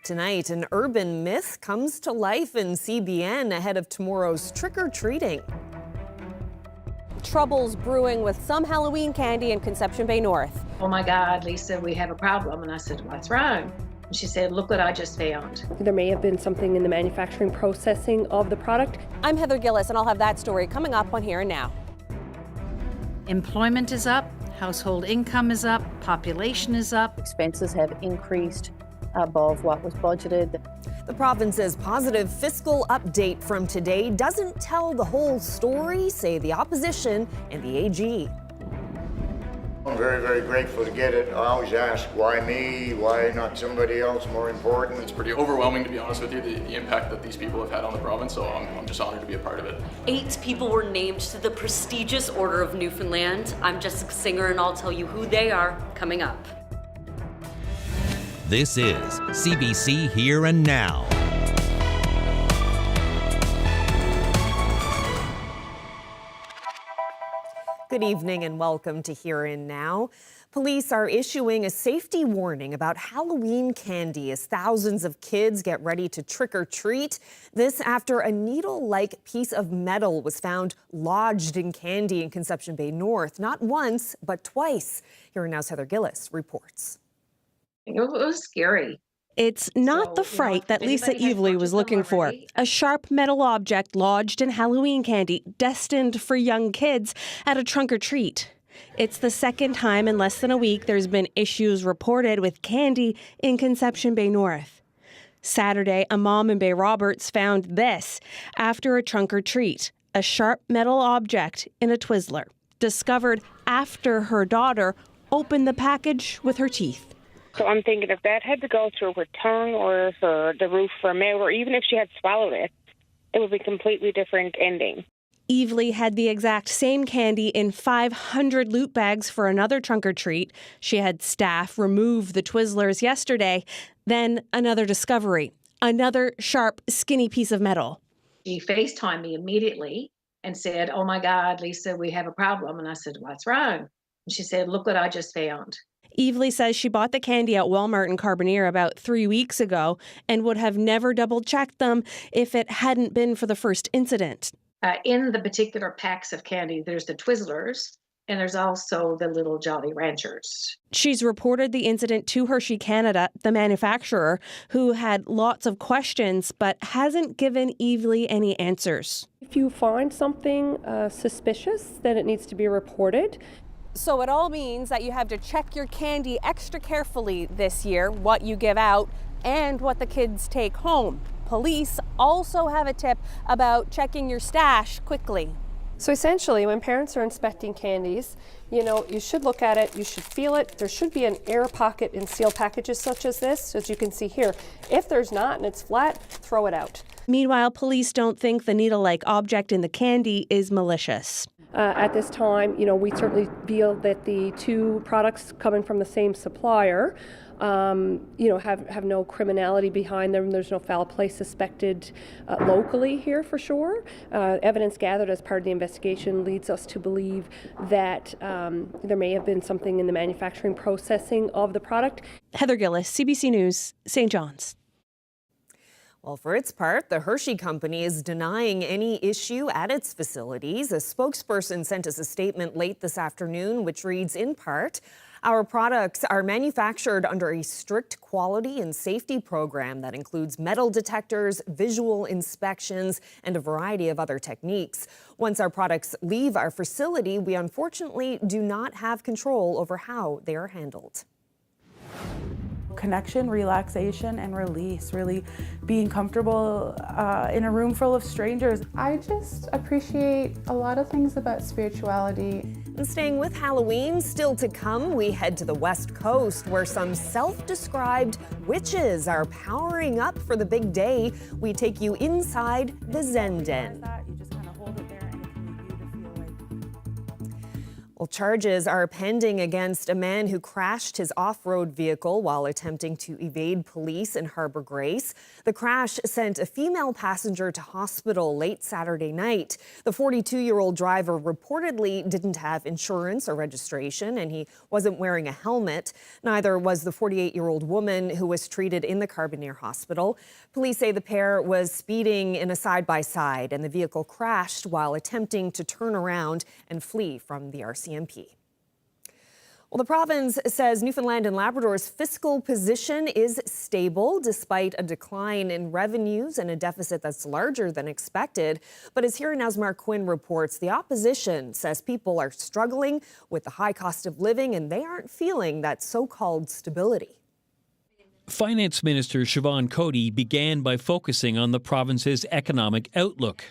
Tonight, an urban myth comes to life in CBN ahead of tomorrow's trick-or-treating. Troubles brewing with some Halloween candy in Conception Bay North. Oh my God, Lisa, we have a problem. And I said, what's wrong? And she said, look what I just found. There may have been something in the manufacturing processing of the product. I'm Heather Gillis, and I'll have that story coming up on Here and Now. Employment is up, household income is up, population is up. Expenses have increased above what was budgeted. The province's positive fiscal update from today doesn't tell the whole story, say the opposition and the AG. I'm very, very grateful to get it. I always ask, why me? Why not somebody else more important? It's pretty overwhelming, to be honest with you, the impact that these people have had on the province, so I'm just honored to be a part of it. 8 people were named to the prestigious Order of Newfoundland. I'm Jessica Singer, and I'll tell you who they are coming up. This is CBC Here and Now. Good evening and welcome to Here and Now. Police are issuing a safety warning about Halloween candy as thousands of kids get ready to trick or treat. This after a needle-like piece of metal was found lodged in candy in Conception Bay North, not once, but twice. Here and Now's Heather Gillis reports. It was scary. It's not the fright that Lisa Evely was looking for. A sharp metal object lodged in Halloween candy destined for young kids at a trunk or treat. It's the second time in less than a week there's been issues reported with candy in Conception Bay North. Saturday, a mom in Bay Roberts found this after a trunk or treat, a sharp metal object in a Twizzler, discovered after her daughter opened the package with her teeth. So I'm thinking if that had to go through her tongue or the roof of her mouth, or even if she had swallowed it, it would be a completely different ending. Evely had the exact same candy in 500 loot bags for another trunk or treat. She had staff remove the Twizzlers yesterday. Then another discovery, another sharp, skinny piece of metal. She FaceTimed me immediately and said, oh my God, Lisa, we have a problem. And I said, what's wrong? And she said, look what I just found. Evely says she bought the candy at Walmart in Carbonear about 3 weeks ago and would have never double-checked them if it hadn't been for the first incident. In the particular packs of candy, there's the Twizzlers, and there's also the little Jolly Ranchers. She's reported the incident to Hershey Canada, the manufacturer, who had lots of questions but hasn't given Evely any answers. If you find something suspicious, then it needs to be reported. So it all means that you have to check your candy extra carefully this year, what you give out and what the kids take home. Police also have a tip about checking your stash quickly. So essentially, when parents are inspecting candies, you should look at it, you should feel it. There should be an air pocket in sealed packages such as this, as you can see here. If there's not and it's flat, throw it out. Meanwhile, police don't think the needle-like object in the candy is malicious. At this time, we certainly feel that the two products coming from the same supplier, have no criminality behind them. There's no foul play suspected locally here for sure. Evidence gathered as part of the investigation leads us to believe that there may have been something in the manufacturing processing of the product. Heather Gillis, CBC News, St. John's. Well, for its part, the Hershey company is denying any issue at its facilities. A spokesperson sent us a statement late this afternoon, which reads in part, our products are manufactured under a strict quality and safety program that includes metal detectors, visual inspections, and a variety of other techniques. Once our products leave our facility, we unfortunately do not have control over how they are handled. Connection, relaxation, and release, really being comfortable in a room full of strangers. I just appreciate a lot of things about spirituality. And staying with Halloween, still to come, we head to the West Coast where some self-described witches are powering up for the big day. We take you inside the Zen Den. Well, charges are pending against a man who crashed his off-road vehicle while attempting to evade police in Harbour Grace. The crash sent a female passenger to hospital late Saturday night. The 42-year-old driver reportedly didn't have insurance or registration, and he wasn't wearing a helmet. Neither was the 48-year-old woman who was treated in the Carbonear Hospital. Police say the pair was speeding in a side-by-side, and the vehicle crashed while attempting to turn around and flee from the RCMP. Well, the province says Newfoundland and Labrador's fiscal position is stable despite a decline in revenues and a deficit that's larger than expected. But as Here and Now's Mark Quinn reports, the opposition says people are struggling with the high cost of living and they aren't feeling that so-called stability. Finance Minister Siobhan Cody began by focusing on the province's economic outlook.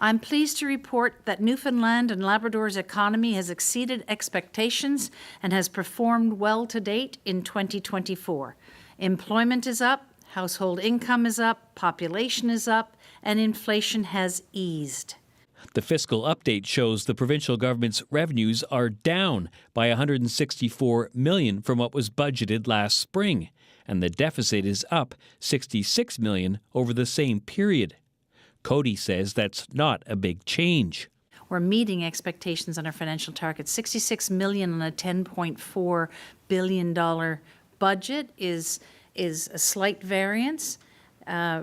I'm pleased to report that Newfoundland and Labrador's economy has exceeded expectations and has performed well to date in 2024. Employment is up, household income is up, population is up, and inflation has eased. The fiscal update shows the provincial government's revenues are down by $164 million from what was budgeted last spring, and the deficit is up $66 million over the same period. Cody says that's not a big change. We're meeting expectations on our financial targets. $66 million on a $10.4 billion budget is a slight variance.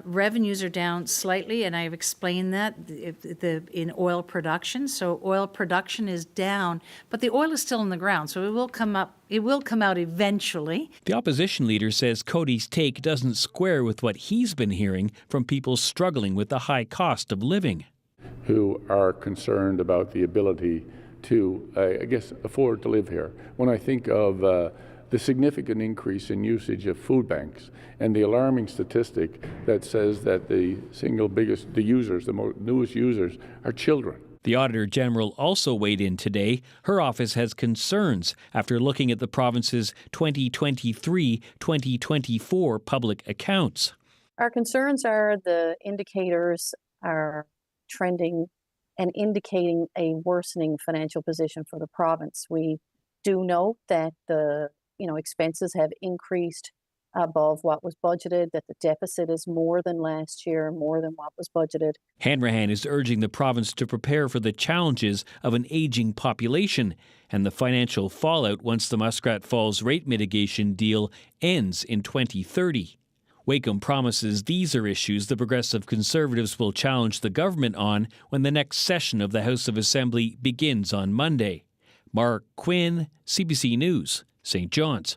Revenues are down slightly, and I've explained that in oil production. So oil production is down, but the oil is still in the ground, so it will come up. It will come out eventually. The opposition leader says Cody's take doesn't square with what he's been hearing from people struggling with the high cost of living, who are concerned about the ability to, afford to live here. When I think of the significant increase in usage of food banks and the alarming statistic that says that the newest users are children. The Auditor General also weighed in today. Her office has concerns after looking at the province's 2023-2024 public accounts. Our concerns are the indicators are trending and indicating a worsening financial position for the province. We do note that the expenses have increased above what was budgeted, that the deficit is more than last year, more than what was budgeted. Hanrahan is urging the province to prepare for the challenges of an aging population and the financial fallout once the Muskrat Falls rate mitigation deal ends in 2030. Wakeham promises these are issues the Progressive Conservatives will challenge the government on when the next session of the House of Assembly begins on Monday. Mark Quinn, CBC News, St. John's.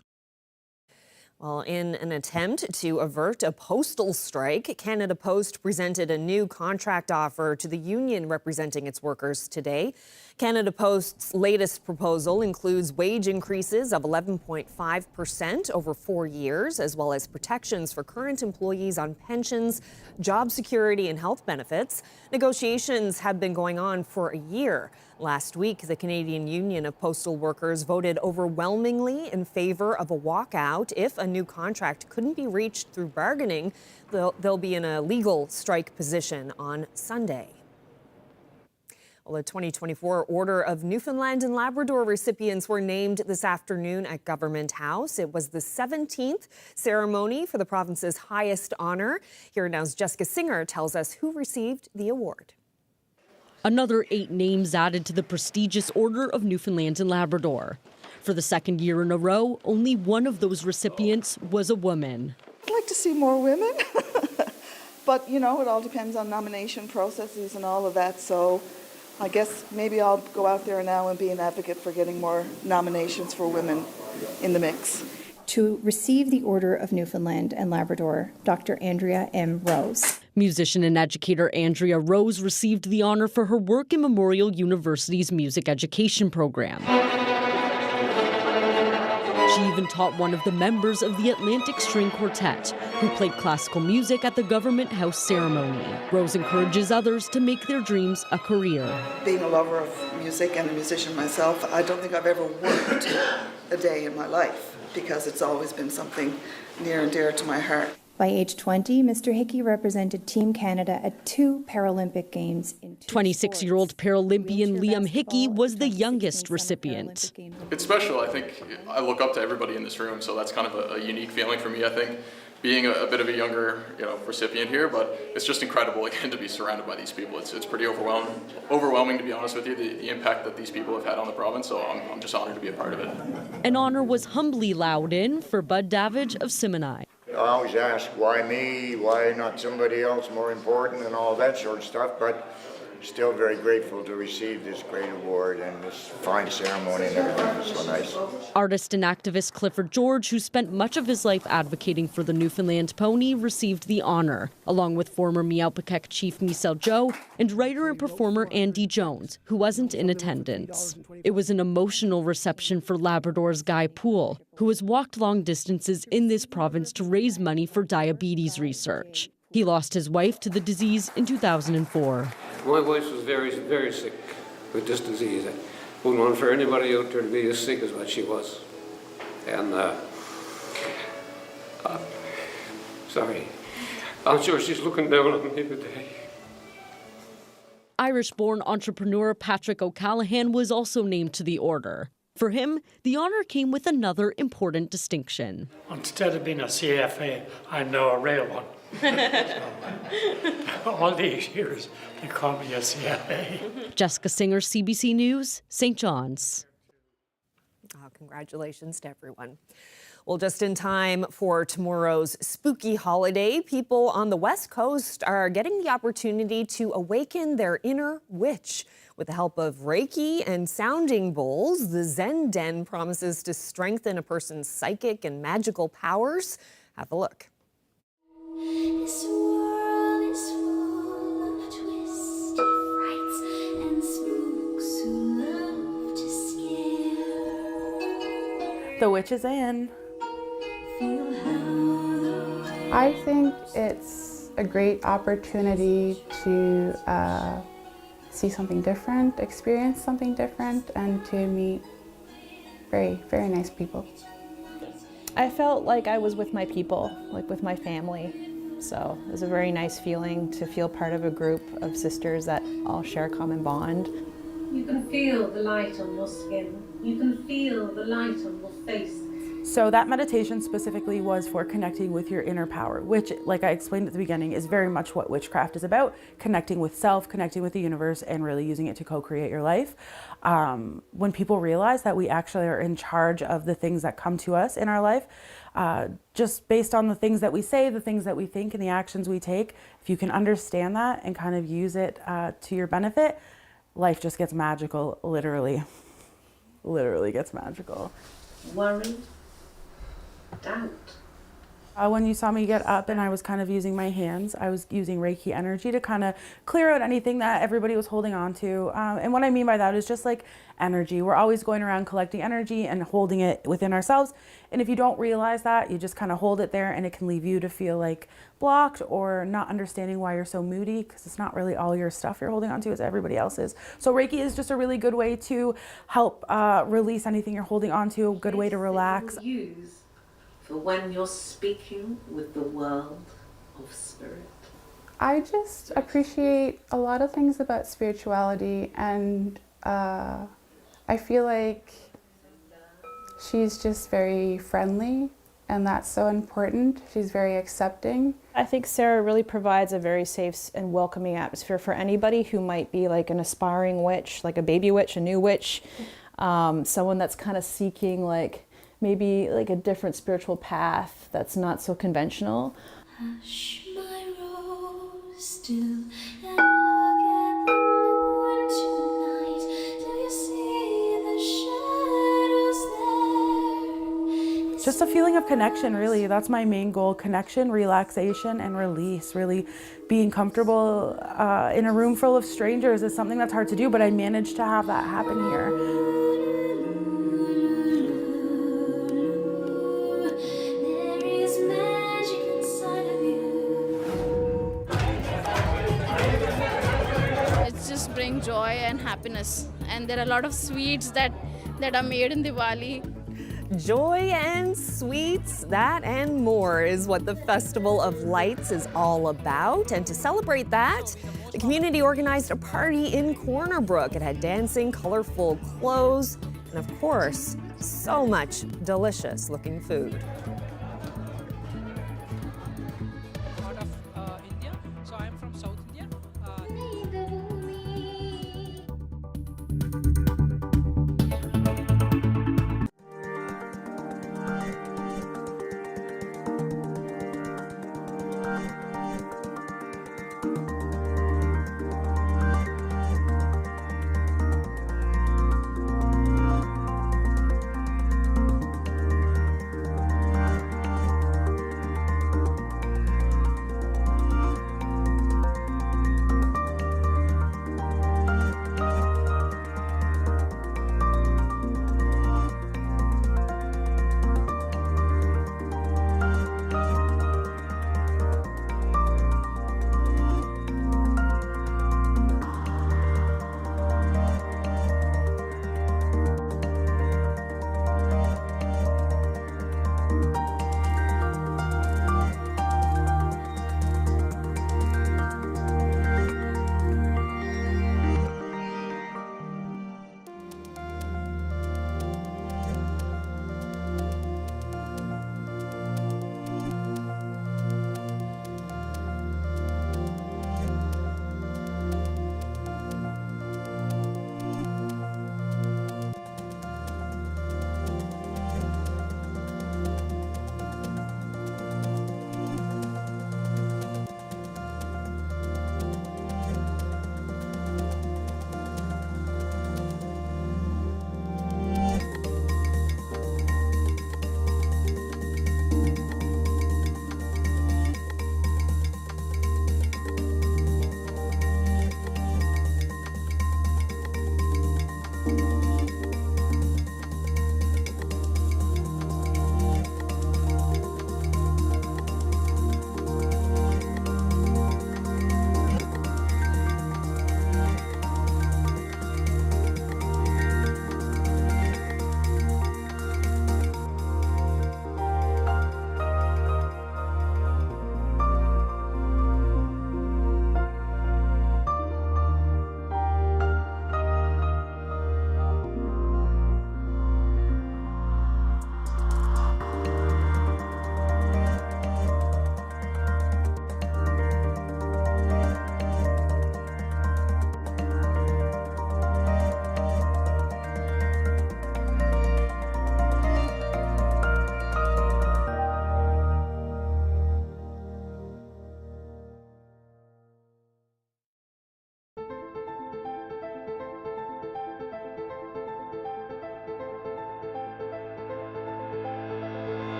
Well, in an attempt to avert a postal strike, Canada Post presented a new contract offer to the union representing its workers today. Canada Post's latest proposal includes wage increases of 11.5% over 4 years, as well as protections for current employees on pensions, job security, and health benefits. Negotiations have been going on for a year. Last week, the Canadian Union of Postal Workers voted overwhelmingly in favor of a walkout. If a new contract couldn't be reached through bargaining, they'll be in a legal strike position on Sunday. Well, the 2024 Order of Newfoundland and Labrador recipients were named this afternoon at Government House. It was the 17th ceremony for the province's highest honor. Here Now's Jessica Singer tells us who received the award. Another 8 names added to the prestigious Order of Newfoundland and Labrador. For the second year in a row, only one of those recipients was a woman. I'd like to see more women, but it all depends on nomination processes and all of that, so I guess maybe I'll go out there now and be an advocate for getting more nominations for women in the mix. To receive the Order of Newfoundland and Labrador, Dr. Andrea M. Rose. Musician and educator Andrea Rose received the honor for her work in Memorial University's music education program. She even taught one of the members of the Atlantic String Quartet, who played classical music at the Government House ceremony. Rose encourages others to make their dreams a career. Being a lover of music and a musician myself, I don't think I've ever worked a day in my life, because it's always been something near and dear to my heart. By age 20, Mr. Hickey represented Team Canada at 2 Paralympic Games in 26-year-old Paralympian Liam Hickey was the youngest recipient. It's special. I think I look up to everybody in this room, so that's kind of a unique feeling for me, I think, being a bit of a younger recipient here, but it's just incredible again to be surrounded by these people. It's pretty overwhelming to be honest with you, the impact that these people have had on the province, so I'm just honored to be a part of it. An honor was humbly allowed in for Bud Davidge of Simoni. I always ask, why me? Why not somebody else more important and all that sort of stuff, but still very grateful to receive this great award and this fine ceremony and everything. It was so nice. Artist and activist Clifford George, who spent much of his life advocating for the Newfoundland pony, received the honor, along with former Meowpekek chief Michel Joe and writer and performer Andy Jones, who wasn't in attendance. It was an emotional reception for Labrador's Guy Poole, who has walked long distances in this province to raise money for diabetes research. He lost his wife to the disease in 2004. My wife was very, very sick with this disease. I wouldn't want for anybody out there to be as sick as what she was. And, sorry. I'm sure she's looking down on me today. Irish-born entrepreneur Patrick O'Callaghan was also named to the order. For him, the honor came with another important distinction. Instead of being a CFA, I'm now a real one. So, all these years, they call me a CFA. Jessica Singer, CBC News, St. John's. Congratulations to everyone. Well, just in time for tomorrow's spooky holiday, people on the West Coast are getting the opportunity to awaken their inner witch. With the help of Reiki and sounding bowls, the Zen Den promises to strengthen a person's psychic and magical powers. Have a look. This world is full of twisty frights and spooks who love to scare. The witch is in. I think it's a great opportunity to see something different, experience something different, and to meet very, very nice people. I felt like I was with my people, like with my family. So it was a very nice feeling to feel part of a group of sisters that all share a common bond. You can feel the light on your skin. You can feel the light on your face. So that meditation specifically was for connecting with your inner power, which, like I explained at the beginning, is very much what witchcraft is about: connecting with self, connecting with the universe, and really using it to co-create your life. When people realize that we actually are in charge of the things that come to us in our life, just based on the things that we say, the things that we think, and the actions we take, if you can understand that and kind of use it to your benefit, life just gets magical, literally gets magical. Worry, doubt. When you saw me get up and I was kind of using my hands, I was using Reiki energy to kind of clear out anything that everybody was holding on to. And what I mean by that is just like energy. We're always going around collecting energy and holding it within ourselves. And if you don't realize that, you just kind of hold it there, and it can leave you to feel like blocked or not understanding why you're so moody, because it's not really all your stuff you're holding on to, it's everybody else's. So Reiki is just a really good way to help release anything you're holding on to, a good way to relax. For when you're speaking with the world of spirit. I just appreciate a lot of things about spirituality, and I feel like she's just very friendly, and that's so important. She's very accepting. I think Sarah really provides a very safe and welcoming atmosphere for anybody who might be like an aspiring witch, like a baby witch, a new witch, someone that's kind of seeking like maybe like a different spiritual path that's not so conventional. Hush, my rose, still, and look at the moon tonight. Do you see the shadows there? Just a feeling of connection, really. That's my main goal: connection, relaxation, and release. Really being comfortable in a room full of strangers is something that's hard to do, but I managed to have that happen here. Bring joy and happiness, and there are a lot of sweets that are made in Diwali. Joy and sweets, that and more is what the Festival of Lights is all about. And to celebrate that, the community organized a party in Corner Brook. It had dancing, colorful clothes, and of course, so much delicious looking food. India, so I'm from South India.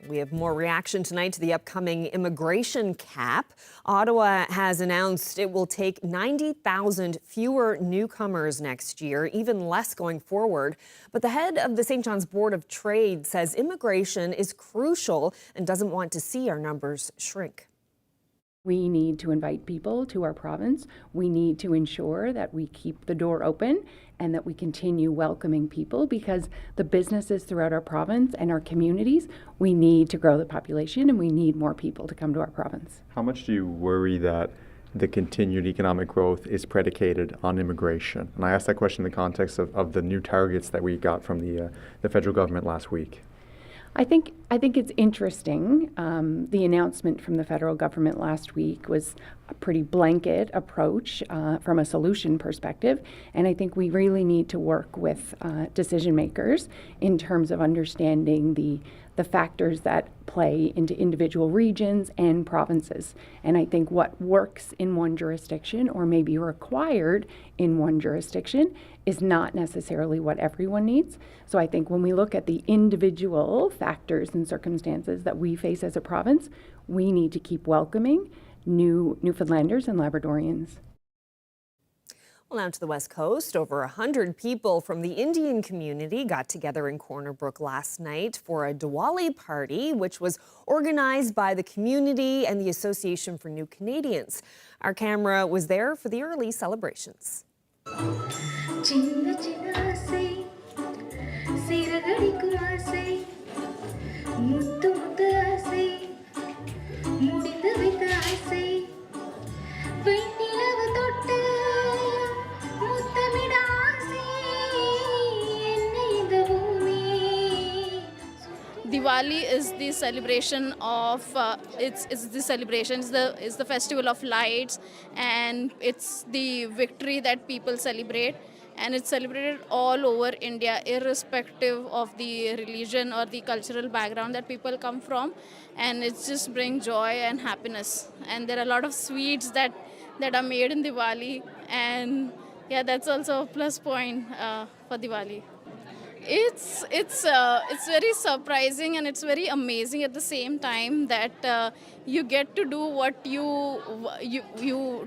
We have more reaction tonight to the upcoming immigration cap. Ottawa has announced it will take 90,000 fewer newcomers next year, even less going forward. But the head of the St. John's Board of Trade says immigration is crucial and doesn't want to see our numbers shrink. We need to invite people to our province. We need to ensure that we keep the door open and that we continue welcoming people, because the businesses throughout our province and our communities, we need to grow the population and we need more people to come to our province. How much do you worry that the continued economic growth is predicated on immigration? And I ask that question in the context of the new targets that we got from the federal government last week. I think it's interesting. The announcement from the federal government last week was a pretty blanket approach from a solution perspective, and I think we really need to work with decision makers in terms of understanding the factors that play into individual regions and provinces. And I think what works in one jurisdiction or may be required in one jurisdiction is not necessarily what everyone needs. So I think when we look at the individual factors and circumstances that we face as a province, we need to keep welcoming new Newfoundlanders and Labradorians. Well, now to the West Coast. Over 100 people from the Indian community got together in Corner Brook last night for a Diwali party, which was organized by the community and the Association for New Canadians. Our camera was there for the early celebrations. Diwali is the celebration of it's the festival of lights, and it's the victory that people celebrate, and it's celebrated all over India irrespective of the religion or the cultural background that people come from, and it just brings joy and happiness. And there are a lot of sweets that are made in Diwali, and yeah, that's also a plus point for Diwali. It's very surprising and it's very amazing at the same time that you get to do what you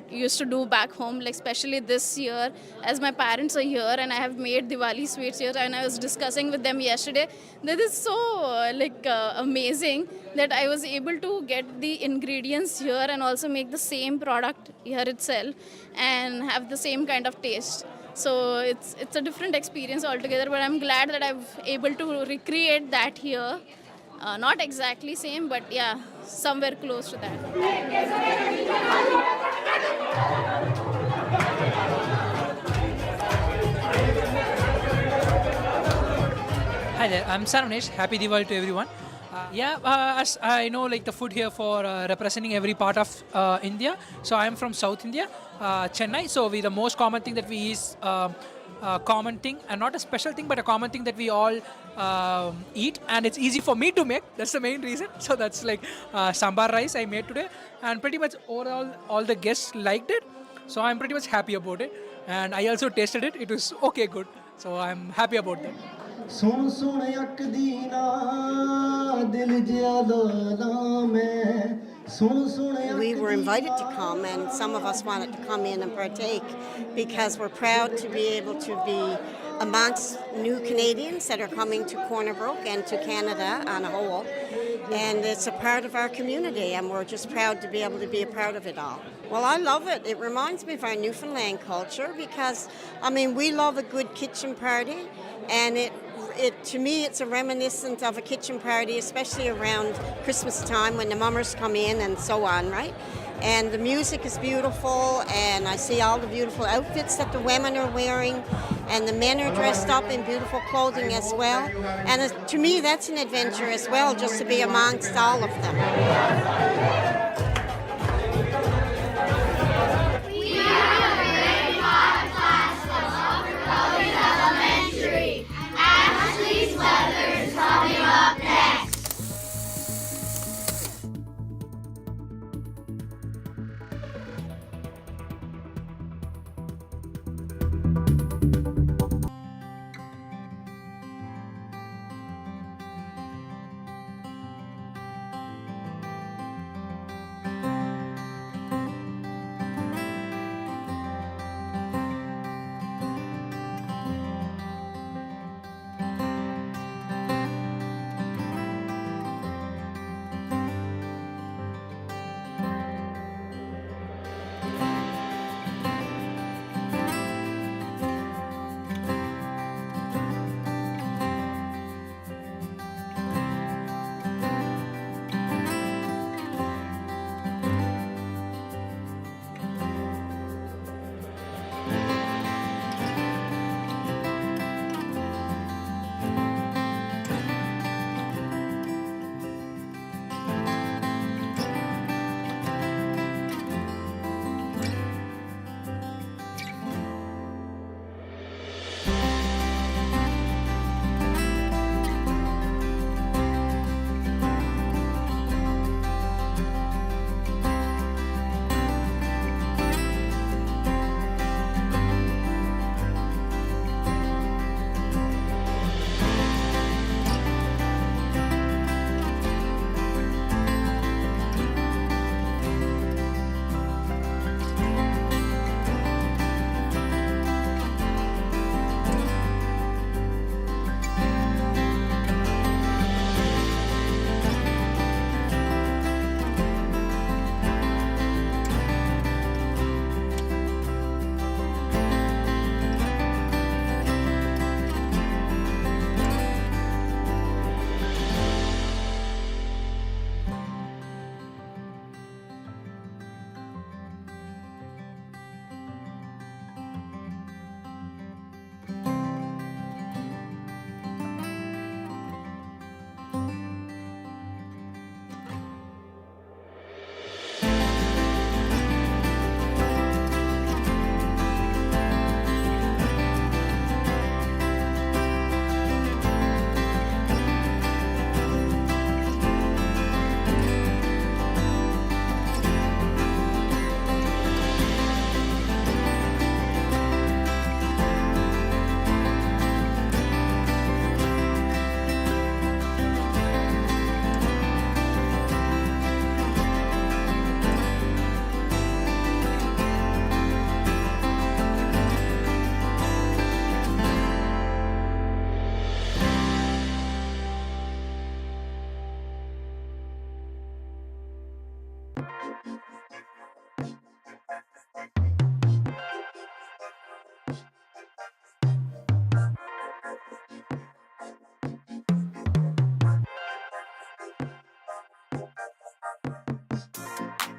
used to do back home. Like especially this year, as my parents are here and I have made Diwali sweets here, and I was discussing with them yesterday that is so amazing that I was able to get the ingredients here and also make the same product here itself and have the same kind of taste. So it's a different experience altogether, but I'm glad that I'm able to recreate that here. Not exactly same, but yeah, somewhere close to that. Hi there, I'm Sarvanesh. Happy Diwali to everyone. As I know, like the food here for representing every part of India. So I am from South India, Chennai. So the most common thing that we eat is common thing, and not a special thing, but a common thing that we all eat, and it's easy for me to make. That's the main reason. So that's like sambar rice I made today, and pretty much overall all the guests liked it. So I'm pretty much happy about it, and I also tasted it. It was okay, good. So I'm happy about that. We were invited to come, and some of us wanted to come in and partake because we're proud to be able to be amongst new Canadians that are coming to Corner Brook and to Canada on a whole. And it's a part of our community, and we're just proud to be able to be a part of it all. Well, I love it. It reminds me of our Newfoundland culture because, I mean, we love a good kitchen party, and it to me, it's a reminiscent of a kitchen party, especially around Christmas time when the mummers come in and so on, right? And the music is beautiful, and I see all the beautiful outfits that the women are wearing, and the men are dressed up in beautiful clothing as well. And to me, that's an adventure as well, just to be amongst all of them.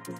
Org.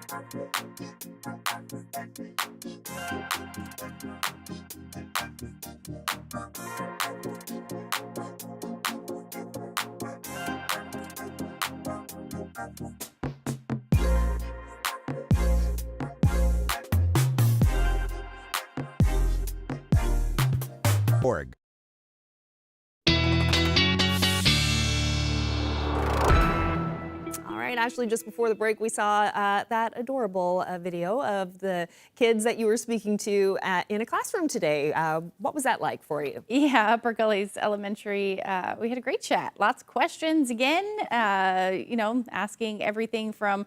All right, Ashley, just before the break, we saw that adorable video of the kids that you were speaking to in a classroom today. What was that like for you? Yeah, Upper Gullies Elementary, we had a great chat. Lots of questions again, you know, asking everything from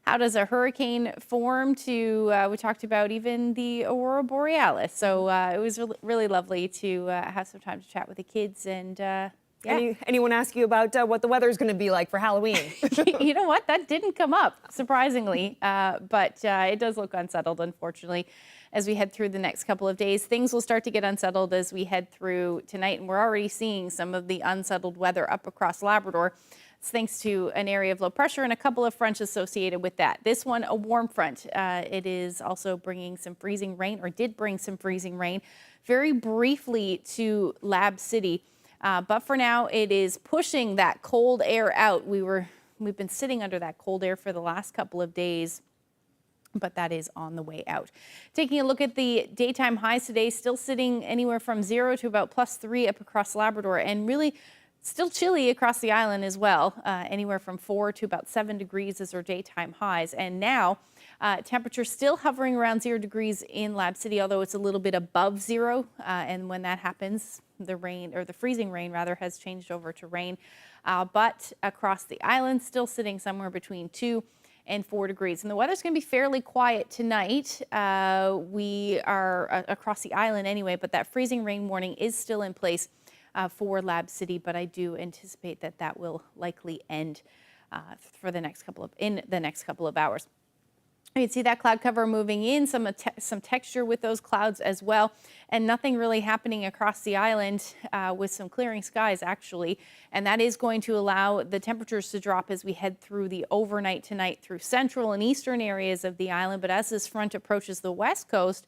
how does a hurricane form to, we talked about even the Aurora Borealis. So it was really lovely to have some time to chat with the kids and yeah. Anyone ask you about what the weather is going to be like for Halloween? You know what? That didn't come up, surprisingly. But it does look unsettled, unfortunately, as we head through the next couple of days. Things will start to get unsettled as we head through tonight, and we're already seeing some of the unsettled weather up across Labrador. It's thanks to an area of low pressure and a couple of fronts associated with that. This one, a warm front. It is also bringing some freezing rain, or did bring some freezing rain, very briefly to Lab City. But for now, it is pushing that cold air out. We've been sitting under that cold air for the last couple of days, but that is on the way out. Taking a look at the daytime highs today, still sitting anywhere from 0 to about +3 up across Labrador, and really still chilly across the island as well. Anywhere from 4 to about 7 degrees is our daytime highs. And now temperature still hovering around 0 degrees in Lab City, although it's a little bit above 0. And when that happens, the rain, or the freezing rain rather, has changed over to rain. But across the island, still sitting somewhere between 2 and 4 degrees. And the weather's going to be fairly quiet tonight. We are across the island anyway, but that freezing rain warning is still in place for Lab City, but I do anticipate that that will likely end for the next couple of hours. You can see that cloud cover moving in, some texture with those clouds as well, and nothing really happening across the island with some clearing skies actually, and that is going to allow the temperatures to drop as we head through the overnight tonight through central and eastern areas of the island. But as this front approaches the west coast,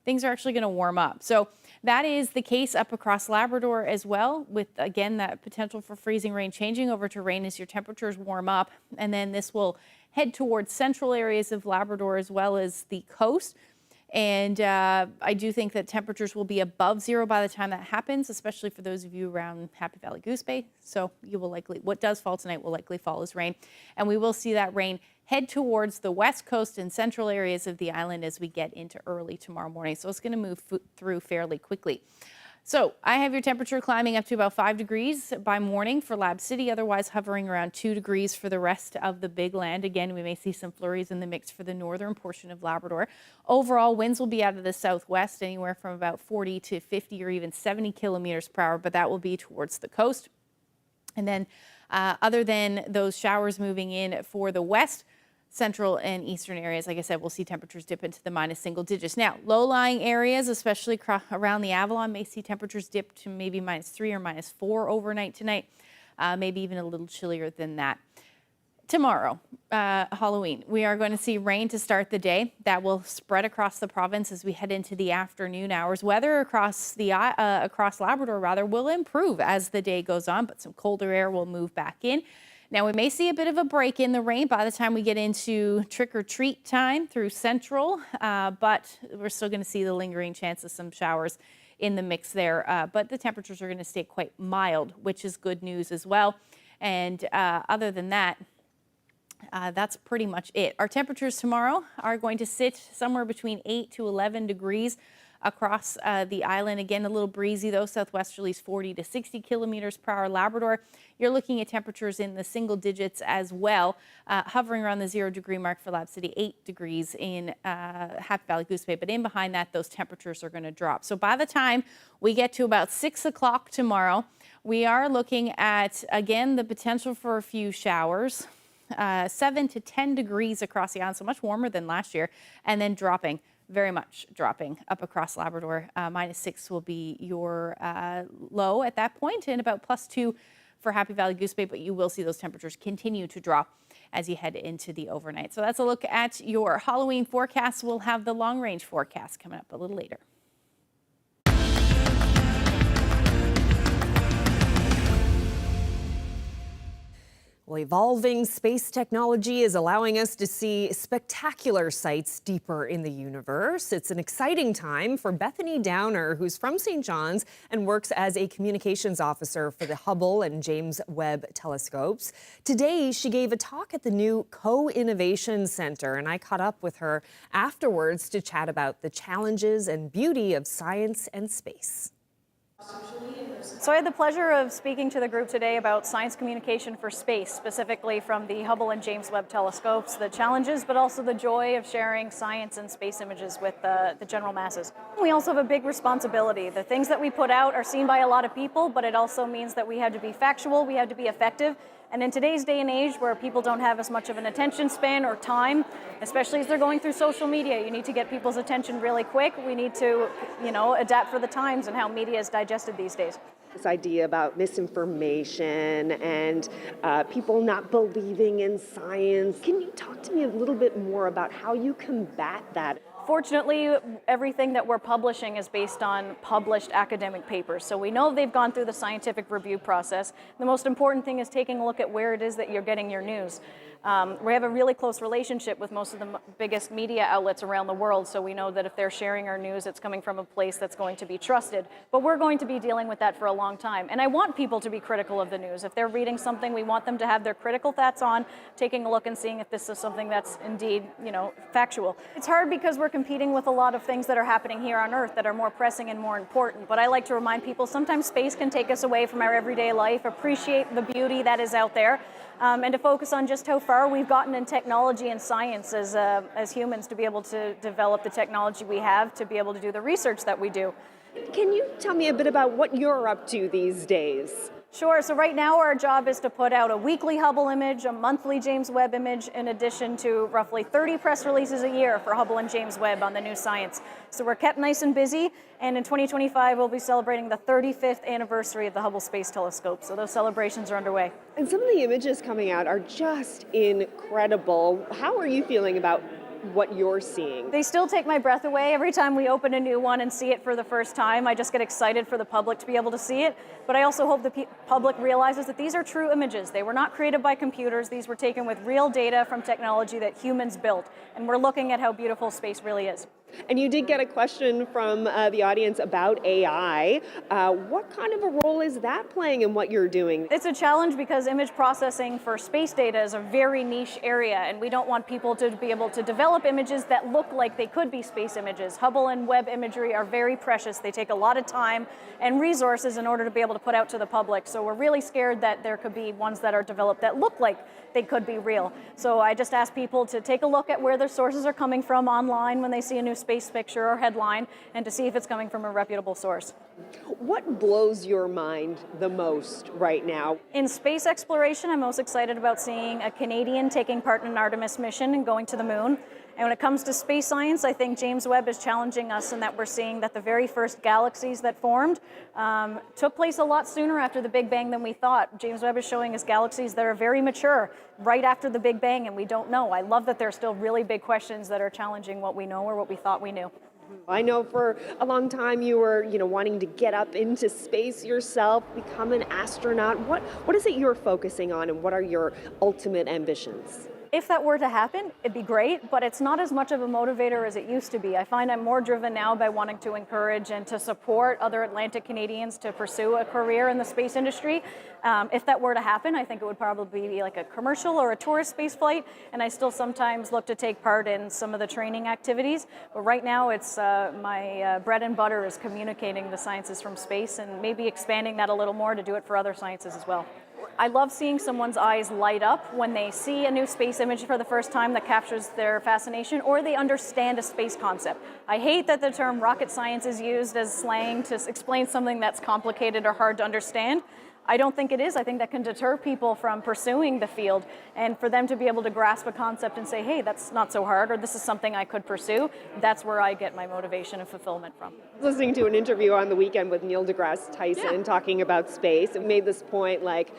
things are actually going to warm up. So that is the case up across Labrador as well, with again that potential for freezing rain changing over to rain as your temperatures warm up, and then this will head towards central areas of Labrador as well as the coast. And I do think that temperatures will be above 0 by the time that happens, especially for those of you around Happy Valley Goose Bay. So you will likely, what does fall tonight will likely fall as rain. And we will see that rain head towards the west coast and central areas of the island as we get into early tomorrow morning. So it's going to move through fairly quickly. So I have your temperature climbing up to about 5 degrees by morning for Lab City, otherwise hovering around 2 degrees for the rest of the big land. Again, we may see some flurries in the mix for the northern portion of Labrador. Overall, winds will be out of the southwest, anywhere from about 40 to 50 or even 70 kilometers per hour, but that will be towards the coast. And then other than those showers moving in for the west, central and eastern areas, like I said, we'll see temperatures dip into the minus single digits. Now, low-lying areas, especially around the Avalon, may see temperatures dip to maybe -3 or -4 overnight tonight, maybe even a little chillier than that. Tomorrow, Halloween, we are going to see rain to start the day. That will spread across the province as we head into the afternoon hours. Weather across Labrador rather will improve as the day goes on, but some colder air will move back in. Now, we may see a bit of a break in the rain by the time we get into trick-or-treat time through central, but we're still going to see the lingering chance of some showers in the mix there. But the temperatures are going to stay quite mild, which is good news as well. And other than that, that's pretty much it. Our temperatures tomorrow are going to sit somewhere between 8 to 11 degrees across the island. Again, a little breezy though, southwesterlies 40 to 60 kilometers per hour. Labrador, you're looking at temperatures in the single digits as well, hovering around the 0 degree mark for Lab City, 8 degrees in Happy Valley Goose Bay. But in behind that, those temperatures are going to drop. So by the time we get to about 6 o'clock tomorrow, we are looking at, again, the potential for a few showers, 7 to 10 degrees across the island, so much warmer than last year, and then dropping. Very much dropping up across Labrador. -6 will be your low at that point, and about +2 for Happy Valley Goose Bay, but you will see those temperatures continue to drop as you head into the overnight. So that's a look at your Halloween forecast. We'll have the long-range forecast coming up a little later. Well, evolving space technology is allowing us to see spectacular sights deeper in the universe. It's an exciting time for Bethany Downer, who's from St. John's and works as a communications officer for the Hubble and James Webb telescopes. Today, she gave a talk at the new Co-Innovation Center, and I caught up with her afterwards to chat about the challenges and beauty of science and space. So I had the pleasure of speaking to the group today about science communication for space, specifically from the Hubble and James Webb telescopes, the challenges, but also the joy of sharing science and space images with the general masses. We also have a big responsibility. The things that we put out are seen by a lot of people, but it also means that we have to be factual, we have to be effective. And in today's day and age where people don't have as much of an attention span or time, especially as they're going through social media, you need to get people's attention really quick. We need to, adapt for the times and how media is digested these days. This idea about misinformation and people not believing in science. Can you talk to me a little bit more about how you combat that? Fortunately, everything that we're publishing is based on published academic papers. So we know they've gone through the scientific review process. The most important thing is taking a look at where it is that you're getting your news. We have a really close relationship with most of the biggest media outlets around the world, so we know that if they're sharing our news, it's coming from a place that's going to be trusted. But we're going to be dealing with that for a long time. And I want people to be critical of the news. If they're reading something, we want them to have their critical thoughts on, taking a look and seeing if this is something that's indeed, factual. It's hard because we're competing with a lot of things that are happening here on Earth that are more pressing and more important. But I like to remind people sometimes space can take us away from our everyday life, appreciate the beauty that is out there, and to focus on just how far we've gotten in technology and science as humans to be able to develop the technology we have, to be able to do the research that we do. Can you tell me a bit about what you're up to these days? Sure. So right now our job is to put out a weekly Hubble image, a monthly James Webb image, in addition to roughly 30 press releases a year for Hubble and James Webb on the new science. So we're kept nice and busy, and in 2025 we'll be celebrating the 35th anniversary of the Hubble Space Telescope. So those celebrations are underway. And some of the images coming out are just incredible. How are you feeling about what you're seeing? They still take my breath away every time we open a new one and see it for the first time. I just get excited for the public to be able to see it. But I also hope the public realizes that these are true images. They were not created by computers. These were taken with real data from technology that humans built. And we're looking at how beautiful space really is. And you did get a question from the audience about AI. What kind of a role is that playing in what you're doing? It's a challenge because image processing for space data is a very niche area, and we don't want people to be able to develop images that look like they could be space images. Hubble and Webb imagery are very precious. They take a lot of time and resources in order to be able to put out to the public. So we're really scared that there could be ones that are developed that look like they could be real. So I just ask people to take a look at where their sources are coming from online when they see a new space picture or headline, and to see if it's coming from a reputable source. What blows your mind the most right now? In space exploration, I'm most excited about seeing a Canadian taking part in an Artemis mission and going to the moon. And when it comes to space science, I think James Webb is challenging us in that we're seeing that the very first galaxies that formed took place a lot sooner after the Big Bang than we thought. James Webb is showing us galaxies that are very mature right after the Big Bang, and we don't know. I love that there are still really big questions that are challenging what we know or what we thought we knew. I know for a long time you were, wanting to get up into space yourself, become an astronaut. What is it you're focusing on, and what are your ultimate ambitions? If that were to happen, it'd be great, but it's not as much of a motivator as it used to be. I find I'm more driven now by wanting to encourage and to support other Atlantic Canadians to pursue a career in the space industry. If that were to happen, I think it would probably be like a commercial or a tourist space flight, and I still sometimes look to take part in some of the training activities. But right now, it's my bread and butter is communicating the sciences from space, and maybe expanding that a little more to do it for other sciences as well. I love seeing someone's eyes light up when they see a new space image for the first time that captures their fascination, or they understand a space concept. I hate that the term rocket science is used as slang to explain something that's complicated or hard to understand. I don't think it is. I think that can deter people from pursuing the field, and for them to be able to grasp a concept and say, hey, that's not so hard, or this is something I could pursue, that's where I get my motivation and fulfillment from. Listening to an interview on the weekend with Neil deGrasse Tyson talking about space, it made this point like,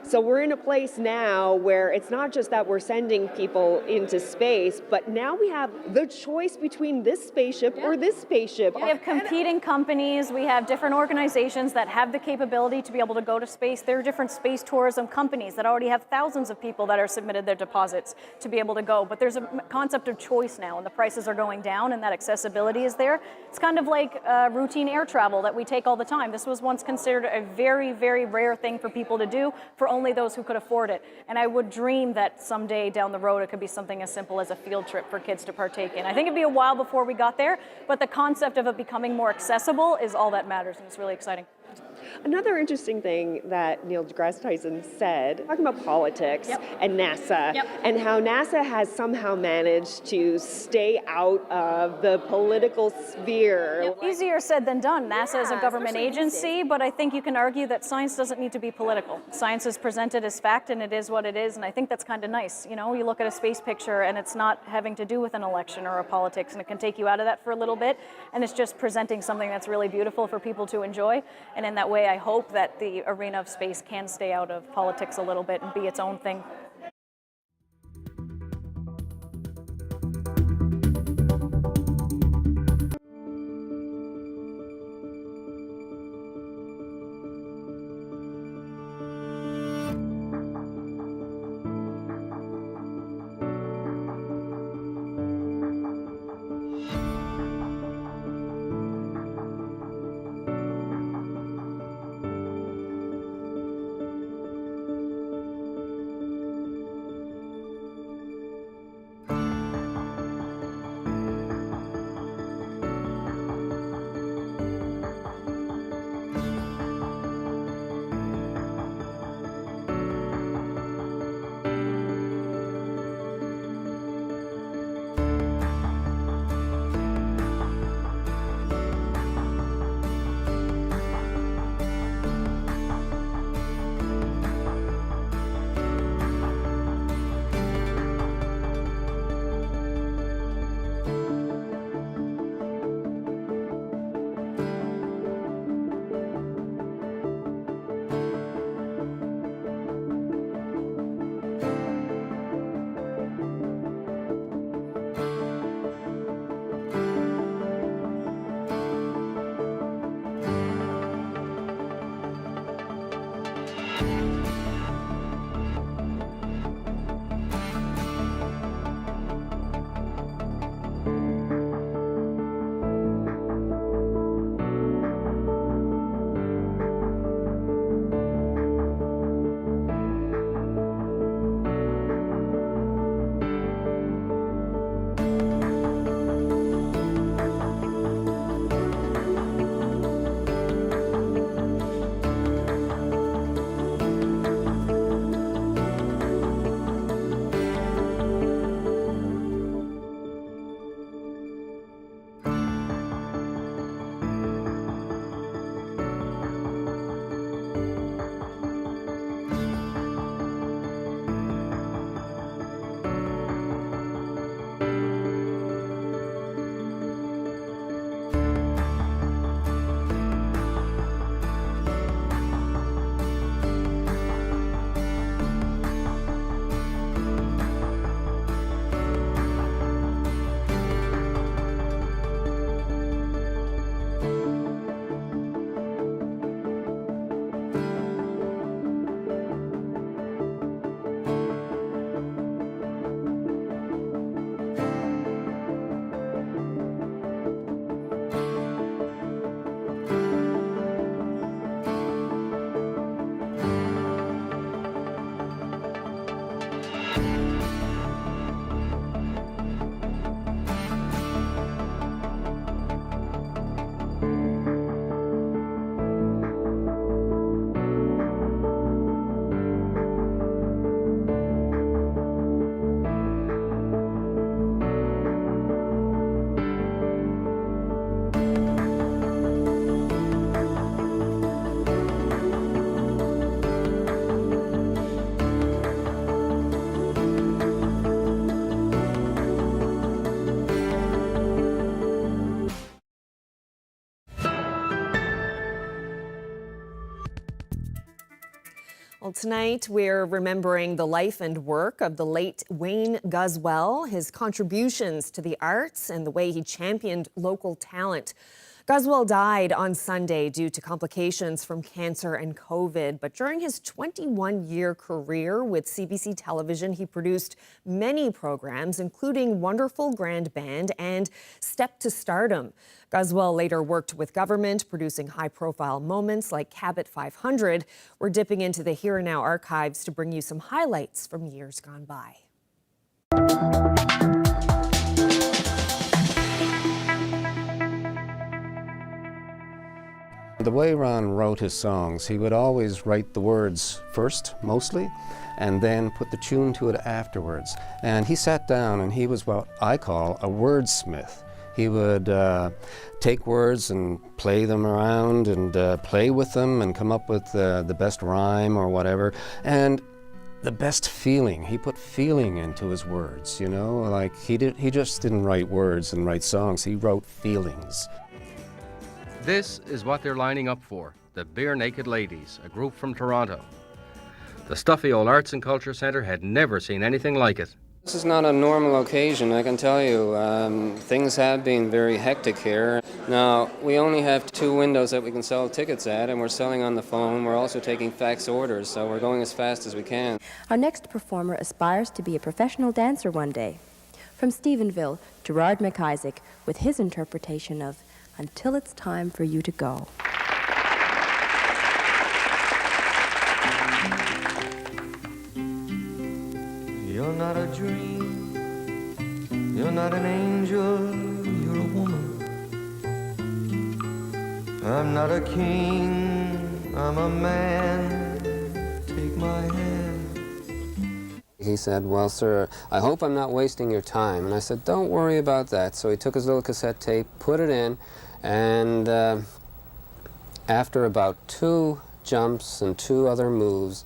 So we're in a place now where it's not just that we're sending people into space, but now we have the choice between this spaceship or this spaceship. We have competing companies, we have different organizations that have the capability to be able to go to space. There are different space tourism companies that already have thousands of people that are submitted their deposits to be able to go. But there's a concept of choice now, and the prices are going down, and that accessibility is there. It's kind of like routine air travel that we take all the time. This was once considered a very, very rare thing for people to do, for only those who could afford it. And I would dream that someday down the road it could be something as simple as a field trip for kids to partake in. I think it'd be a while before we got there, but the concept of it becoming more accessible is all that matters, and it's really exciting. Another interesting thing that Neil deGrasse Tyson said, talking about politics and NASA, and how NASA has somehow managed to stay out of the political sphere. Easier said than done. NASA is a government agency, but I think you can argue that science doesn't need to be political. Science is presented as fact, and it is what it is, and I think that's kind of nice. You know, you look at a space picture, and it's not having to do with an election or a politics, and it can take you out of that for a little bit, and it's just presenting something that's really beautiful for people to enjoy, and in that way, I hope that the arena of space can stay out of politics a little bit and be its own thing. Well, tonight we're remembering the life and work of the late Wayne Guzzwell, his contributions to the arts and the way he championed local talent. Guzzwell died on Sunday due to complications from cancer and COVID, but during his 21-year career with CBC Television, he produced many programs, including Wonderful Grand Band and Step to Stardom. Guzzwell later worked with government, producing high-profile moments like Cabot 500. We're dipping into the Here and Now archives to bring you some highlights from years gone by. The way Ron wrote his songs, he would always write the words first, mostly, and then put the tune to it afterwards. And he sat down and he was what I call a wordsmith. He would take words and play them around and play with them and come up with the best rhyme or whatever. And the best feeling. He put feeling into his words, you know, like he just didn't write words and write songs, he wrote feelings. This is what they're lining up for, the Bare Naked Ladies, a group from Toronto. The stuffy old Arts and Culture Centre had never seen anything like it. This is not a normal occasion, I can tell you. Things have been very hectic here. Now, we only have 2 windows that we can sell tickets at, and we're selling on the phone. We're also taking fax orders, so we're going as fast as we can. Our next performer aspires to be a professional dancer one day. From Stephenville, Gerard McIsaac with his interpretation of Until It's Time for You to Go. You're not a dream, you're not an angel, you're a woman. I'm not a king, I'm a man, take my hand. He said, well, sir, I hope I'm not wasting your time. And I said, don't worry about that. So he took his little cassette tape, put it in, and after about 2 jumps and 2 other moves,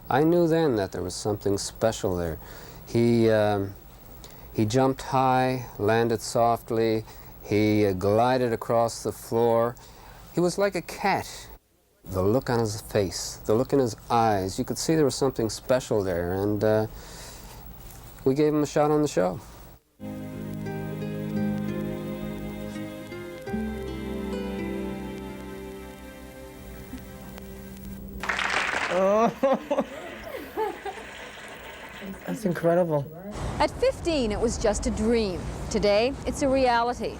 I knew then that there was something special there. He jumped high, landed softly, he glided across the floor. He was like a cat. The look on his face, the look in his eyes, you could see there was something special there, and we gave him a shot on the show. Oh, that's incredible. At 15, it was just a dream. Today, it's a reality.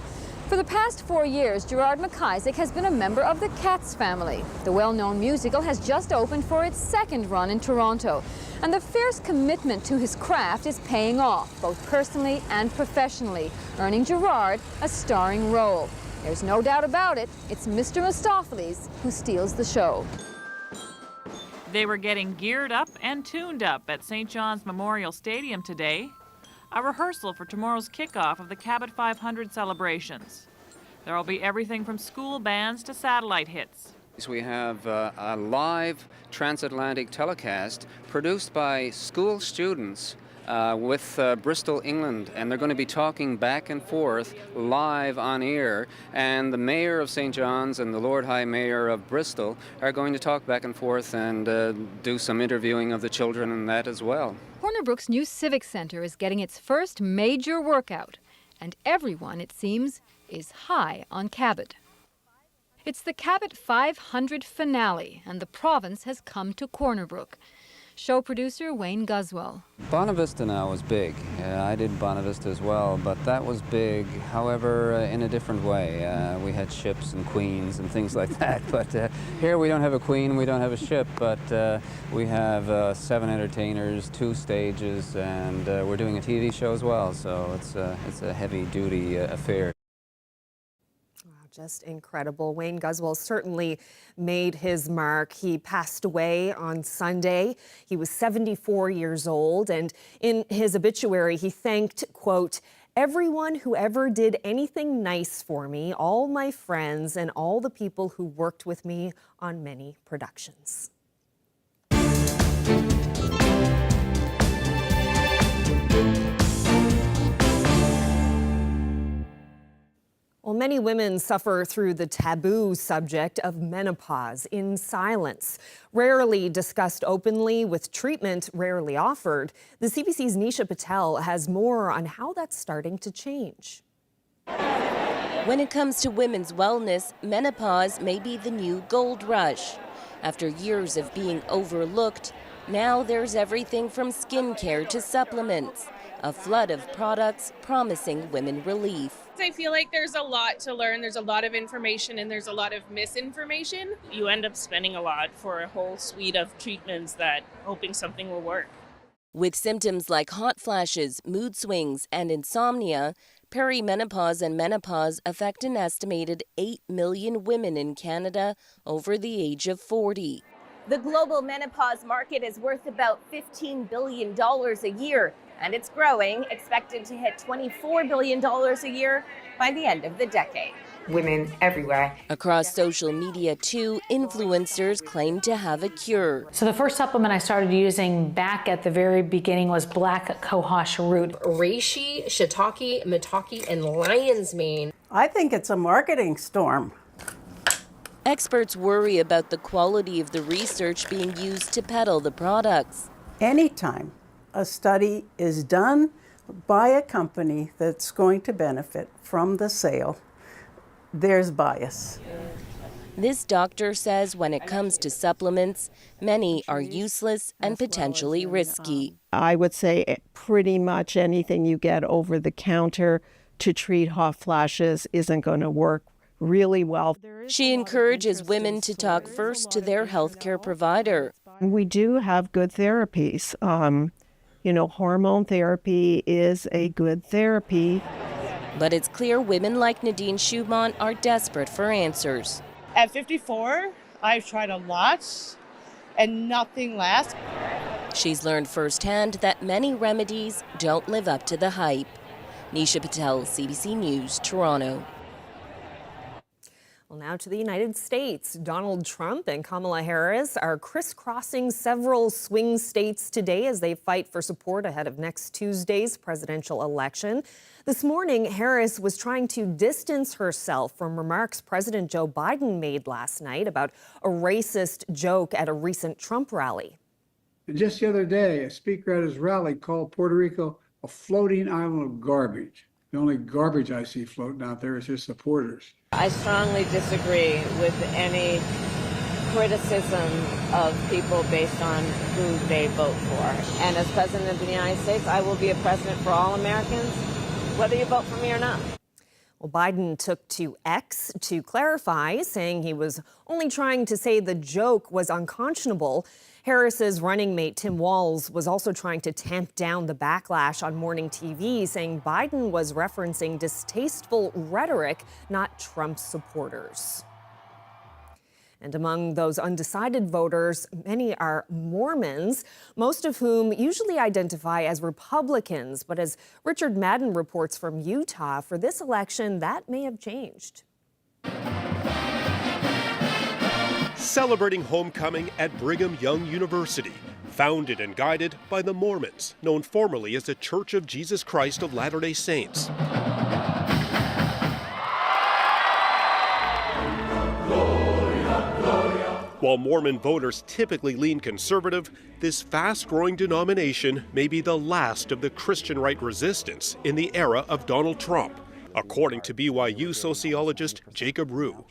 For the past 4 years, Gerard McIsaac has been a member of the Cats family. The well-known musical has just opened for its 2nd run in Toronto. And the fierce commitment to his craft is paying off, both personally and professionally, earning Gerard a starring role. There's no doubt about it, it's Mr. Mistopheles who steals the show. They were getting geared up and tuned up at St. John's Memorial Stadium today, a rehearsal for tomorrow's kickoff of the Cabot 500 celebrations. There will be everything from school bands to satellite hits. We have a live transatlantic telecast produced by school students with Bristol, England, and they're going to be talking back and forth live on air, and the Mayor of St. John's and the Lord High Mayor of Bristol are going to talk back and forth and do some interviewing of the children and that as well. Corner Brook's new Civic Centre is getting its first major workout, and everyone, it seems, is high on Cabot. It's the Cabot 500 finale, and the province has come to Corner Brook. Show producer Wayne Guzzwell. Bonavista now was big. I did Bonavista as well, but that was big, however, in a different way. We had ships and queens and things like that, but here we don't have a queen, we don't have a ship, but we have 7 entertainers, 2 stages, and we're doing a TV show as well, so it's a heavy-duty affair. Just incredible. Wayne Guzzwell certainly made his mark. He passed away on Sunday. He was 74 years old, and in his obituary, he thanked, quote, everyone who ever did anything nice for me, all my friends, and all the people who worked with me on many productions. Well, many women suffer through the taboo subject of menopause in silence. Rarely discussed openly, with treatment rarely offered, the CBC's Nisha Patel has more on how that's starting to change. When it comes to women's wellness, menopause may be the new gold rush. After years of being overlooked, now there's everything from skincare to supplements. A flood of products promising women relief. I feel like there's a lot to learn, there's a lot of information, and there's a lot of misinformation. You end up spending a lot for a whole suite of treatments that hoping something will work. With symptoms like hot flashes, mood swings, and insomnia, perimenopause and menopause affect an estimated 8 million women in Canada over the age of 40. The global menopause market is worth about $15 billion a year, and it's growing, expected to hit $24 billion a year by the end of the decade. Women everywhere. Across social media, too, influencers claim to have a cure. So the first supplement I started using back at the very beginning was black cohosh root. Reishi, shiitake, maitake, and lion's mane. I think it's a marketing storm. Experts worry about the quality of the research being used to peddle the products. Anytime a study is done by a company that's going to benefit from the sale, there's bias. This doctor says when it comes to supplements, many are useless and potentially risky. I would say pretty much anything you get over the counter to treat hot flashes isn't going to work really well. She encourages women to talk first to their healthcare provider. We do have good therapies. Hormone therapy is a good therapy. But it's clear women like Nadine Schumont are desperate for answers. At 54, I've tried a lot and nothing lasts. She's learned firsthand that many remedies don't live up to the hype. Nisha Patel, CBC News, Toronto. Well, now to the United States. Donald Trump and Kamala Harris are crisscrossing several swing states today as they fight for support ahead of next Tuesday's presidential election. This morning, Harris was trying to distance herself from remarks President Joe Biden made last night about a racist joke at a recent Trump rally. Just the other day, a speaker at his rally called Puerto Rico a floating island of garbage. The only garbage I see floating out there is his supporters. I strongly disagree with any criticism of people based on who they vote for. And as President of the United States, I will be a president for all Americans, whether you vote for me or not. Well, Biden took to X to clarify, saying he was only trying to say the joke was unconscionable. Harris's running mate, Tim Walz, was also trying to tamp down the backlash on morning TV, saying Biden was referencing distasteful rhetoric, not Trump's supporters. And among those undecided voters, many are Mormons, most of whom usually identify as Republicans. But as Richard Madden reports from Utah, for this election, that may have changed. Celebrating homecoming at Brigham Young University, founded and guided by the Mormons, known formerly as the Church of Jesus Christ of Latter-day Saints. While Mormon voters typically lean conservative, this fast-growing denomination may be the last of the Christian right resistance in the era of Donald Trump, according to BYU sociologist Jacob Rue.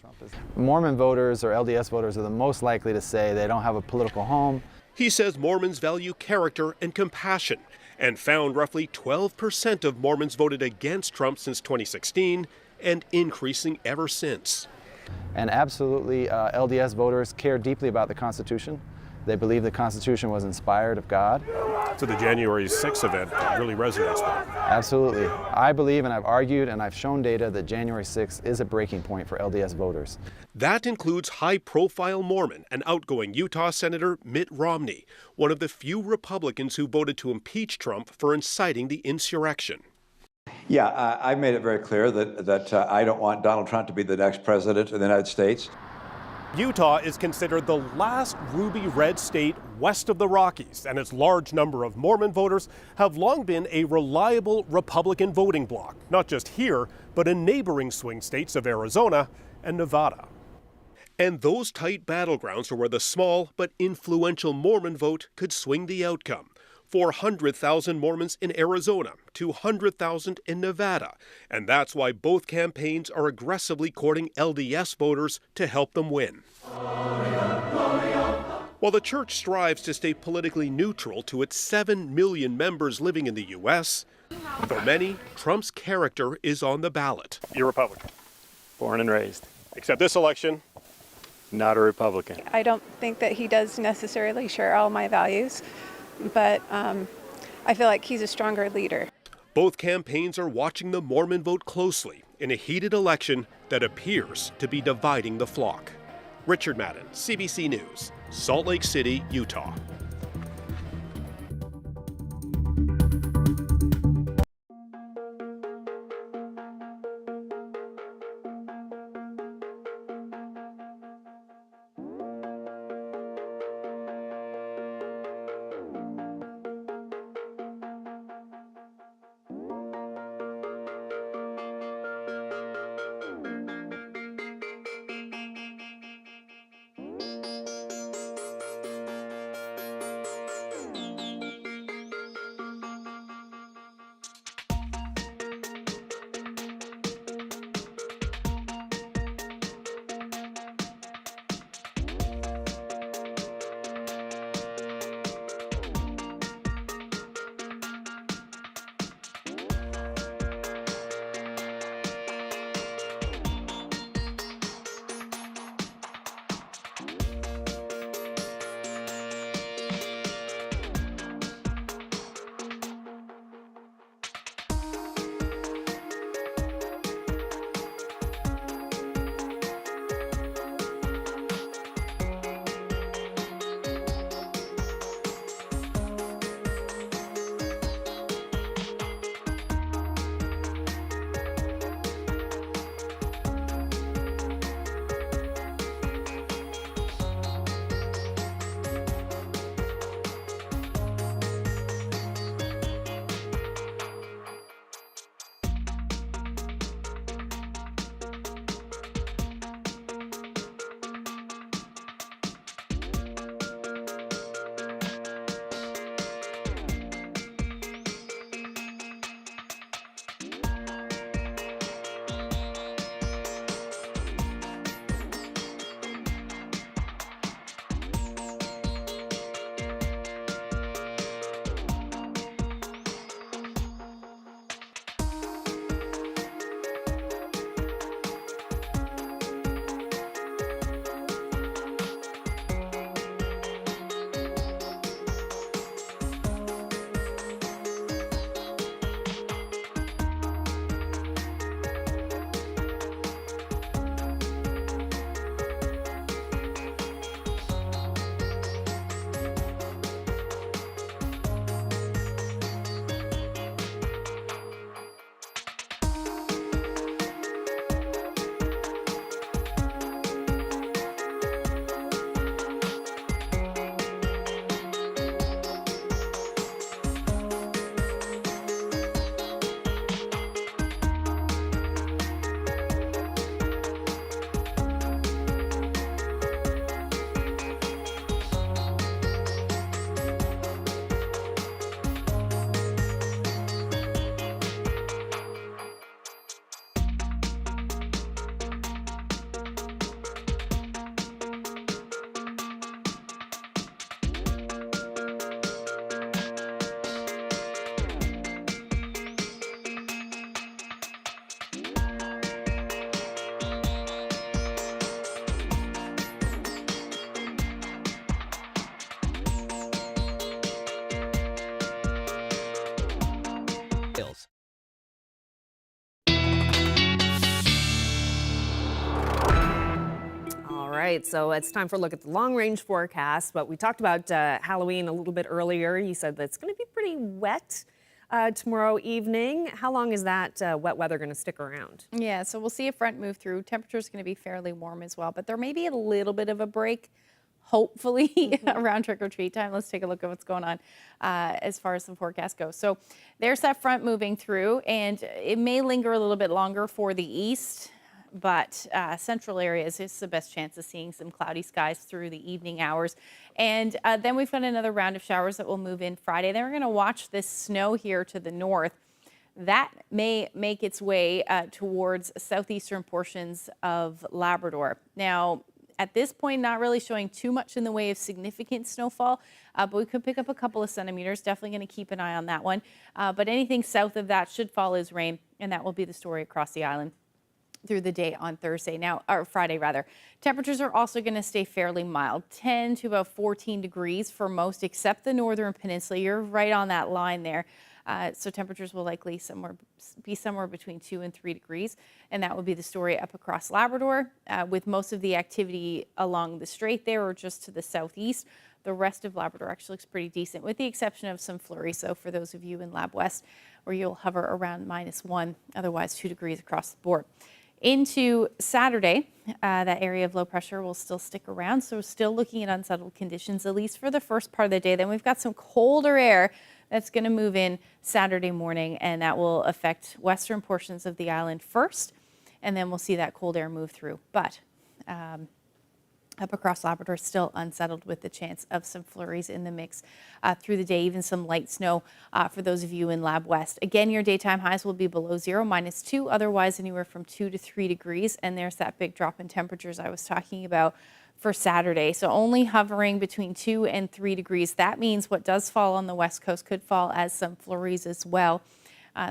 Mormon voters or LDS voters are the most likely to say they don't have a political home. He says Mormons value character and compassion, and found roughly 12% of Mormons voted against Trump since 2016, and increasing ever since. And absolutely, LDS voters care deeply about the Constitution. They believe the Constitution was inspired of God. So the January 6th event really resonates with them. Absolutely. I believe, and I've argued, and I've shown data that January 6th is a breaking point for LDS voters. That includes high-profile Mormon and outgoing Utah Senator Mitt Romney, one of the few Republicans who voted to impeach Trump for inciting the insurrection. Yeah, I've made it very clear that I don't want Donald Trump to be the next president of the United States. Utah is considered the last ruby red state west of the Rockies, and its large number of Mormon voters have long been a reliable Republican voting bloc, not just here, but in neighboring swing states of Arizona and Nevada. And those tight battlegrounds are where the small but influential Mormon vote could swing the outcome. 400,000 Mormons in Arizona, 200,000 in Nevada, and that's why both campaigns are aggressively courting LDS voters to help them win. While the church strives to stay politically neutral to its 7 million members living in the U.S., for many, Trump's character is on the ballot. You're Republican? Born and raised. Except this election, not a Republican. I don't think that he does necessarily share all my values, but I feel like he's a stronger leader. Both campaigns are watching the Mormon vote closely in a heated election that appears to be dividing the flock. Richard Madden, CBC News, Salt Lake City, Utah. right, so it's time for a look at the long-range forecast. But we talked about Halloween a little bit earlier. You said that it's going to be pretty wet tomorrow evening. How long is that wet weather going to stick around? Yeah, so we'll see a front move through. Temperature's going to be fairly warm as well, but there may be a little bit of a break, hopefully, around trick-or-treat time. Let's take a look at what's going on as far as the forecast goes. So there's that front moving through, and it may linger a little bit longer for the east, but central areas is the best chance of seeing some cloudy skies through the evening hours. And then we've got another round of showers that will move in Friday. Then we're going to watch this snow here to the north. That may make its way towards southeastern portions of Labrador. Now, at this point, not really showing too much in the way of significant snowfall, but we could pick up a couple of centimeters. Definitely going to keep an eye on that one. But anything south of that should fall as rain, and that will be the story across the island through the day on Thursday now, or Friday rather. Temperatures are also going to stay fairly mild, 10 to about 14 degrees for most, except the northern peninsula. You're right on that line there. So temperatures will likely be somewhere between 2 and 3 degrees, and that will be the story up across Labrador, with most of the activity along the strait there or just to the southeast. The rest of Labrador actually looks pretty decent, with the exception of some flurries. So for those of you in Lab West, where you'll hover around -1, otherwise 2 degrees across the board. Into Saturday, that area of low pressure will still stick around, so we're still looking at unsettled conditions, at least for the first part of the day. Then we've got some colder air that's going to move in Saturday morning, and that will affect western portions of the island first, and then we'll see that cold air move through. But up across Labrador, still unsettled, with the chance of some flurries in the mix through the day, even some light snow for those of you in Lab West. Again, your daytime highs will be below 0, -2, otherwise anywhere from 2 to 3 degrees. And there's that big drop in temperatures I was talking about for Saturday. So only hovering between 2 and 3 degrees. That means what does fall on the west coast could fall as some flurries as well.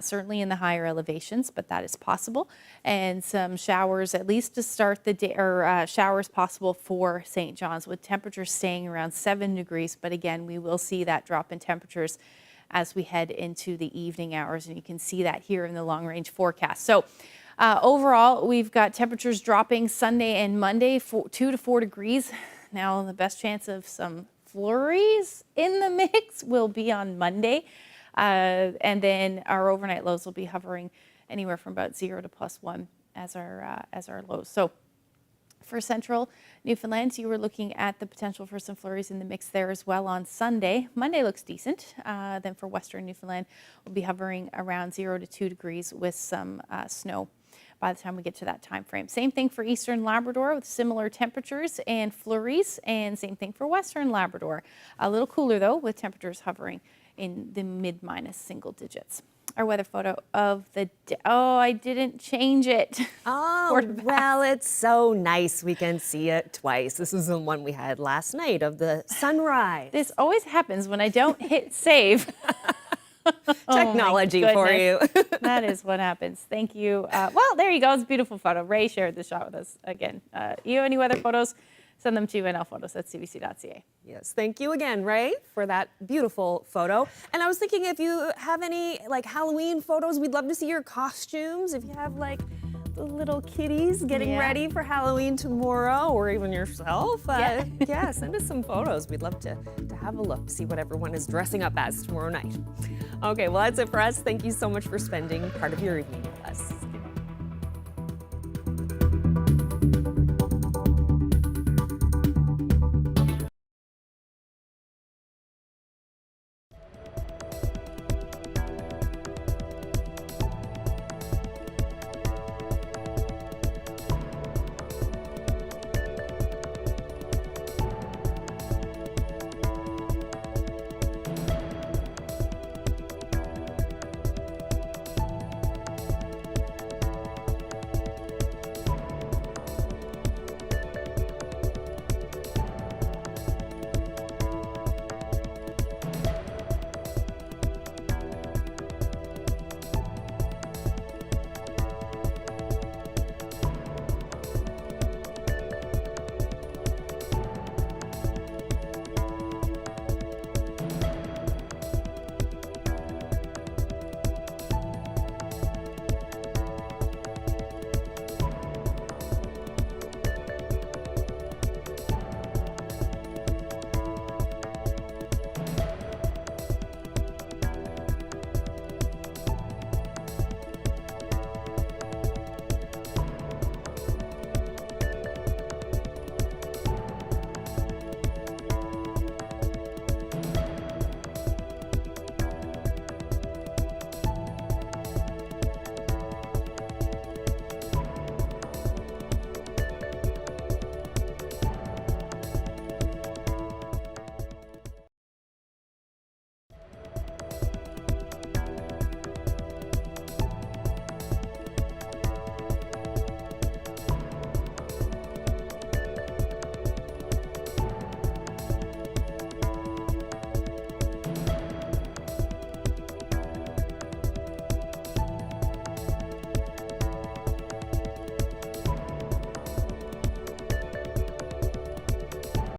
Certainly in the higher elevations, but that is possible. And some showers, at least to start the day, or showers possible for St. John's, with temperatures staying around 7 degrees. But again, we will see that drop in temperatures as we head into the evening hours, and you can see that here in the long range forecast. So overall, we've got temperatures dropping Sunday and Monday, 2 to 4 degrees. Now, the best chance of some flurries in the mix will be on Monday. And then our overnight lows will be hovering anywhere from about 0 to +1 as our lows. So for central Newfoundland, you were looking at the potential for some flurries in the mix there as well on Sunday. Monday looks decent. Then for western Newfoundland, we'll be hovering around 0 to 2 degrees with some snow by the time we get to that time frame. Same thing for eastern Labrador with similar temperatures and flurries, and same thing for western Labrador. A little cooler though, with temperatures hovering in the mid- single digits. Our weather photo of the day. Oh, I didn't change it. Oh, well, it's so nice we can see it twice. This is the one we had last night of the sunrise. This always happens when I don't hit save. Technology for you. That is what happens. Thank you. Well, there you go. It's a beautiful photo. Ray shared the shot with us again. You have any weather photos? Send them to nlphotos@cbc.ca. Yes, thank you again, Ray, for that beautiful photo. And I was thinking, if you have any like Halloween photos, we'd love to see your costumes. If you have like the little kitties getting ready for Halloween tomorrow, or even yourself, yeah, send us some photos. We'd love to have a look, see what everyone is dressing up as tomorrow night. Okay, well, that's it for us. Thank you so much for spending part of your evening with us.